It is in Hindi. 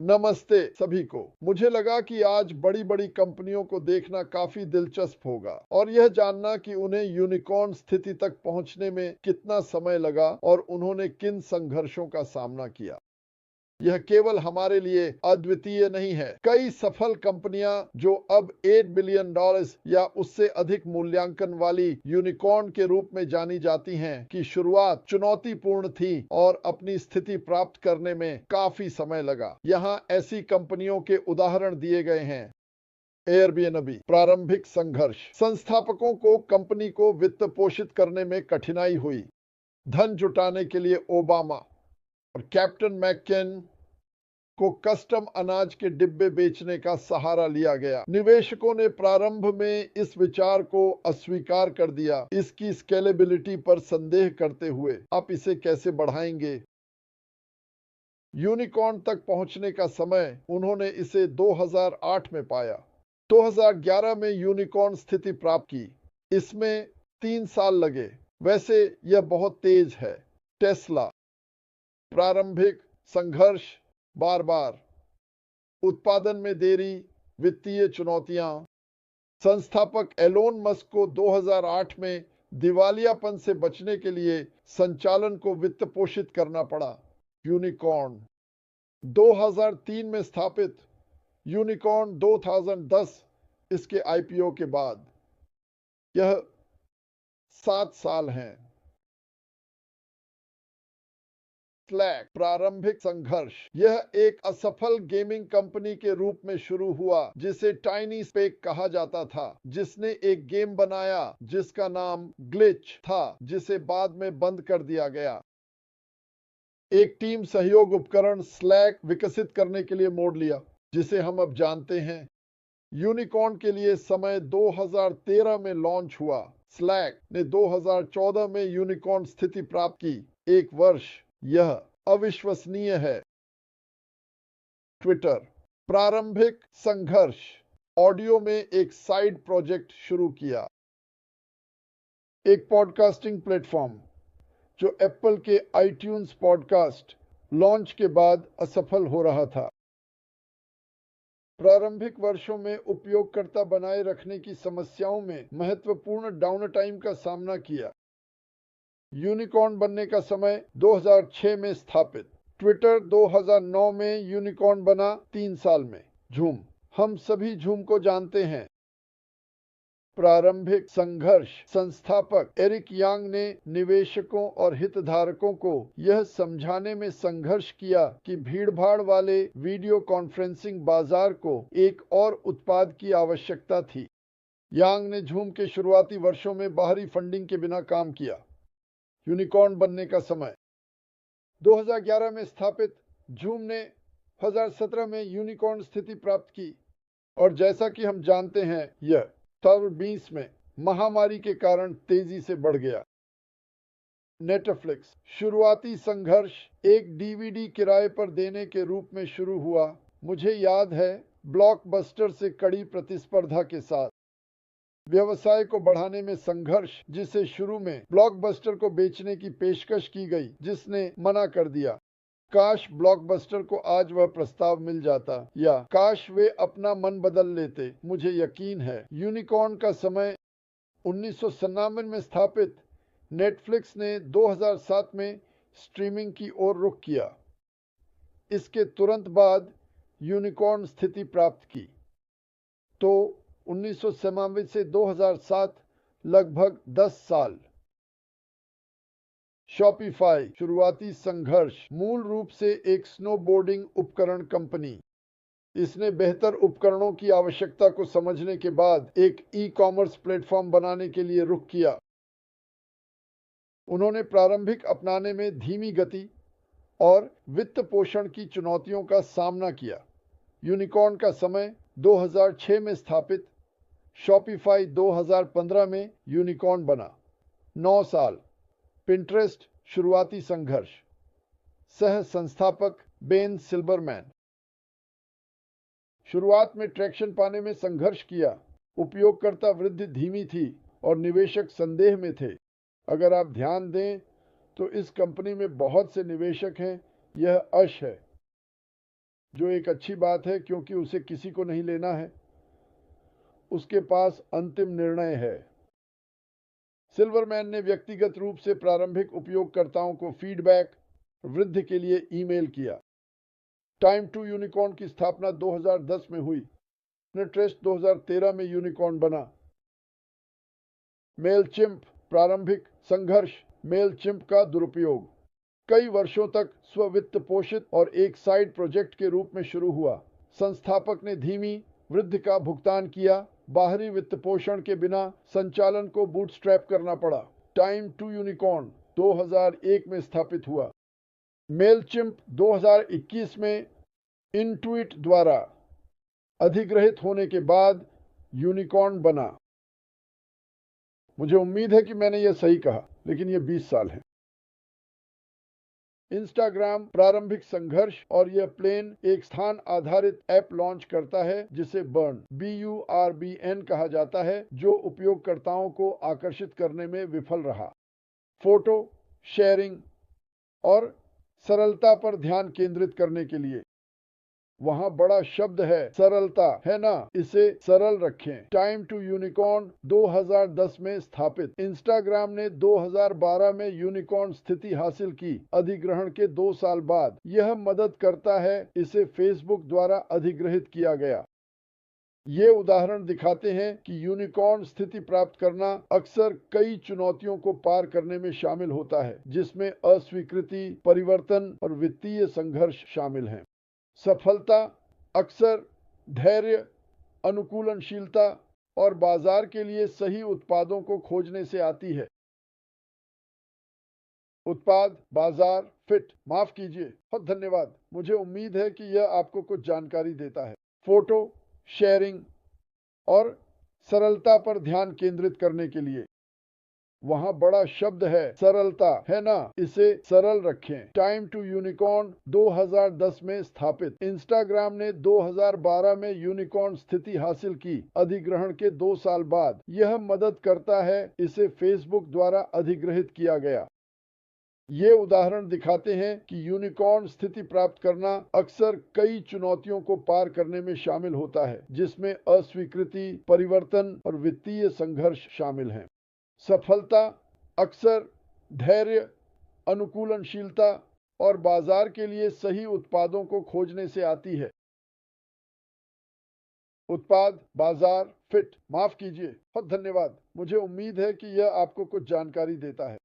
नमस्ते सभी को। मुझे लगा कि आज बड़ी बड़ी कंपनियों को देखना काफी दिलचस्प होगा और यह जानना कि उन्हें यूनिकॉर्न स्थिति तक पहुंचने में कितना समय लगा और उन्होंने किन संघर्षों का सामना किया। यह केवल हमारे लिए अद्वितीय नहीं है। कई सफल कंपनियां जो अब $8 बिलियन या उससे अधिक मूल्यांकन वाली यूनिकॉर्न के रूप में जानी जाती हैं की शुरुआत चुनौतीपूर्ण थी और अपनी स्थिति प्राप्त करने में काफी समय लगा। यहाँ ऐसी कंपनियों के उदाहरण दिए गए हैं। एयरबीएनबी प्रारंभिक संघर्ष। संस्थापकों को कंपनी को वित्त पोषित करने में कठिनाई हुई। धन जुटाने के लिए ओबामा और कैप्टन मैककेन को कस्टम अनाज के डिब्बे बेचने का सहारा लिया गया। निवेशकों ने प्रारंभ में इस विचार को अस्वीकार कर दिया, इसकी स्केलेबिलिटी पर संदेह करते हुए आप इसे कैसे बढ़ाएंगे। यूनिकॉर्न तक पहुंचने का समय उन्होंने इसे 2008 में पाया। 2011 में यूनिकॉर्न स्थिति प्राप्त की। इसमें 3 साल लगे। वैसे यह बहुत तेज है। टेस्ला प्रारंभिक संघर्ष, बार बार उत्पादन में देरी, वित्तीय चुनौतियां। संस्थापक एलोन मस्क को 2008 में दिवालियापन से बचने के लिए संचालन को वित्त पोषित करना पड़ा। यूनिकॉर्न 2003 में स्थापित। यूनिकॉर्न 2010 इसके आईपीओ के बाद। यह 7 साल हैं। स्लैक प्रारंभिक संघर्ष। यह एक असफल गेमिंग कंपनी के रूप में शुरू हुआ जिसे टाइनी स्पेक कहा जाता था, जिसने एक गेम बनाया जिसका नाम ग्लिच था, जिसे बाद में बंद कर दिया गया। एक टीम सहयोग उपकरण स्लैक विकसित करने के लिए मोड़ लिया, जिसे हम अब जानते हैं। यूनिकॉर्न के लिए समय 2013 में लॉन्च हुआ। स्लैक ने 2014 में यूनिकॉर्न स्थिति प्राप्त की। 1 वर्ष। यह अविश्वसनीय है। ट्विटर प्रारंभिक संघर्ष। ऑडियो में एक साइड प्रोजेक्ट शुरू किया। एक पॉडकास्टिंग प्लेटफॉर्म जो एप्पल के आईट्यून्स पॉडकास्ट लॉन्च के बाद असफल हो रहा था। प्रारंभिक वर्षों में उपयोगकर्ता बनाए रखने की समस्याओं में महत्वपूर्ण डाउनटाइम का सामना किया। यूनिकॉर्न बनने का समय 2006 में स्थापित। ट्विटर 2009 में यूनिकॉर्न बना 3 साल में। झूम हम सभी झूम को जानते हैं। प्रारंभिक संघर्ष। संस्थापक एरिक यांग ने निवेशकों और हितधारकों को यह समझाने में संघर्ष किया कि भीड़भाड़ वाले वीडियो कॉन्फ्रेंसिंग बाजार को एक और उत्पाद की आवश्यकता थी। यांग ने झूम के शुरुआती वर्षों में बाहरी फंडिंग के बिना काम किया। यूनिकॉर्न बनने का समय 2011 में स्थापित। झूम ने 2017 में यूनिकॉर्न स्थिति प्राप्त की और जैसा कि हम जानते हैं यह 2020 में महामारी के कारण तेजी से बढ़ गया। नेटफ्लिक्स शुरुआती संघर्ष एक डीवीडी किराए पर देने के रूप में शुरू हुआ। मुझे याद है, ब्लॉकबस्टर से कड़ी प्रतिस्पर्धा के साथ व्यवसाय को बढ़ाने में संघर्ष, जिसे शुरू में ब्लॉकबस्टर को बेचने की पेशकश की गई, जिसने मना कर दिया। काश ब्लॉकबस्टर को आज वह प्रस्ताव मिल जाता, या काश वे अपना मन बदल लेते। मुझे यकीन है। यूनिकॉर्न का समय 1997 में स्थापित। नेटफ्लिक्स ने 2007 में स्ट्रीमिंग की ओर रुख किया। इसके तुरंत बाद यूनिकॉर्न स्थिति प्राप्त की। तो 1997 से 2007 लगभग 10 साल। शॉपिफाई शुरुआती संघर्ष। मूल रूप से एक स्नोबोर्डिंग उपकरण कंपनी। इसने बेहतर उपकरणों की आवश्यकता को समझने के बाद एक ई-कॉमर्स प्लेटफॉर्म बनाने के लिए रुख किया। उन्होंने प्रारंभिक अपनाने में धीमी गति और वित्त पोषण की चुनौतियों का सामना किया। यूनिकॉर्न का समय 2006 में स्थापित। शॉपिफाई 2015 में यूनिकॉर्न बना। 9 साल। पिंटरेस्ट शुरुआती संघर्ष। सह संस्थापक बेन सिल्बरमैन। शुरुआत में ट्रैक्शन पाने में संघर्ष किया। उपयोगकर्ता वृद्धि धीमी थी और निवेशक संदेह में थे। अगर आप ध्यान दें तो इस कंपनी में बहुत से निवेशक हैं। यह अश है। जो एक अच्छी बात है क्योंकि उसे किसी को नहीं लेना है, उसके पास अंतिम निर्णय है। सिल्वरमैन ने व्यक्तिगत रूप से प्रारंभिक उपयोगकर्ताओं को फीडबैक वृद्धि के लिए ईमेल किया। टाइम टू यूनिकॉर्न की स्थापना 2010 में हुई। ट्रेस्ट 2013 में यूनिकॉर्न बना। मेलचिम्प प्रारंभिक संघर्ष। मेलचिम्प का दुरुपयोग कई वर्षों तक स्ववित्त पोषित और एक साइड प्रोजेक्ट के रूप में शुरू हुआ। संस्थापक ने धीमी वृद्धि का भुगतान किया। बाहरी वित्त पोषण के बिना संचालन को बूटस्ट्रैप करना पड़ा। टाइम टू यूनिकॉर्न 2001 में स्थापित हुआ। मेलचिम्प 2021 में इंटुइट द्वारा अधिग्रहित होने के बाद यूनिकॉर्न बना। मुझे उम्मीद है कि मैंने यह सही कहा, लेकिन यह 20 साल है। इंस्टाग्राम प्रारंभिक संघर्ष और यह प्लेन एक स्थान आधारित ऐप लॉन्च करता है जिसे BURBN कहा जाता है, जो उपयोगकर्ताओं को आकर्षित करने में विफल रहा। फोटो शेयरिंग और सरलता पर ध्यान केंद्रित करने के लिए। वहां बड़ा शब्द है सरलता, है ना? इसे सरल रखें। टाइम टू यूनिकॉर्न 2010 में स्थापित। इंस्टाग्राम ने 2012 में यूनिकॉर्न स्थिति हासिल की। अधिग्रहण के 2 साल बाद यह मदद करता है इसे फेसबुक द्वारा अधिग्रहित किया गया। ये उदाहरण दिखाते हैं कि यूनिकॉर्न स्थिति प्राप्त करना अक्सर कई चुनौतियों को पार करने में शामिल होता है, जिसमें अस्वीकृति, परिवर्तन और वित्तीय संघर्ष शामिल हैं। सफलता अक्सर धैर्य, अनुकूलनशीलता और बाजार के लिए सही उत्पादों को खोजने से आती है। उत्पाद, बाजार, फिट। माफ कीजिए, बहुत धन्यवाद। मुझे उम्मीद है कि यह आपको कुछ जानकारी देता है। फोटो शेयरिंग और सरलता पर ध्यान केंद्रित करने के लिए। वहां बड़ा शब्द है सरलता, है ना? इसे सरल रखें। टाइम टू यूनिकॉर्न 2010 में स्थापित। इंस्टाग्राम ने 2012 में यूनिकॉर्न स्थिति हासिल की। अधिग्रहण के 2 साल बाद यह मदद करता है इसे फेसबुक द्वारा अधिग्रहित किया गया। ये उदाहरण दिखाते हैं कि यूनिकॉर्न स्थिति प्राप्त करना अक्सर कई चुनौतियों को पार करने में शामिल होता है, जिसमें अस्वीकृति, परिवर्तन और वित्तीय संघर्ष शामिल हैं। सफलता अक्सर धैर्य, अनुकूलनशीलता और बाजार के लिए सही उत्पादों को खोजने से आती है। उत्पाद, बाजार, फिट। माफ कीजिए, बहुत धन्यवाद। मुझे उम्मीद है कि यह आपको कुछ जानकारी देता है।